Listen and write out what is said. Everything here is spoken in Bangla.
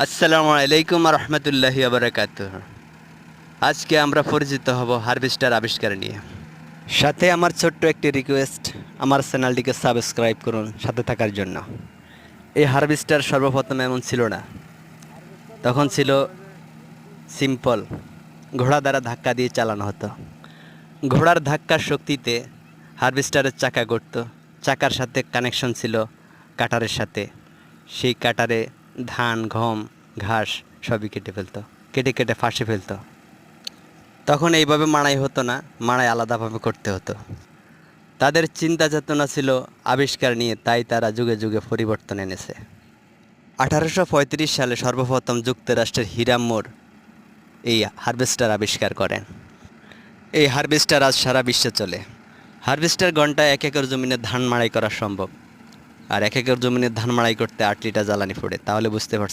আসসালামু আলাইকুম রহমতুল্লাহি বারাকাতুহ। আজকে আমরা পরিচিত হব হারভেস্টার আবিষ্কার নিয়ে। সাথে আমার ছোট্ট একটি রিকোয়েস্ট, আমার চ্যানেলটিকে সাবস্ক্রাইব করুন সাথে থাকার জন্য। এই হারভেস্টার সর্বপ্রথম এমন ছিল না, তখন ছিল সিম্পল, ঘোড়া দ্বারা ধাক্কা দিয়ে চালানো হতো। ঘোড়ার ধাক্কার শক্তিতে হারভেস্টারের চাকা গড়ত, চাকার সাথে কানেকশন ছিল কাটারের সাথে। সেই কাটারে ধান, গম, ঘাস সবই কেটে ফেলতো, কেটে কেটে ফাঁসে ফেলতো। তখন এইভাবে মাড়াই হতো না, মাড়াই আলাদাভাবে করতে হতো। তাদের চিন্তা চেতনা ছিল আবিষ্কার নিয়ে, তাই তারা যুগে যুগে পরিবর্তন এনেছে। 1835 সালে সর্বপ্রথম যুক্তরাষ্ট্রের হিরাম মোর এই হারভেস্টার আবিষ্কার করেন। এই হারভেস্টার আজ সারা বিশ্বে চলে। হারভেস্টার ঘন্টায় 1 একর জমিনে ধান মাড়াই করা সম্ভব। আর 1 একর জমিনে ধান মাড়াই করতে 8 লিটার জ্বালানি পড়ে, তাহলে বুঝতে পারছেন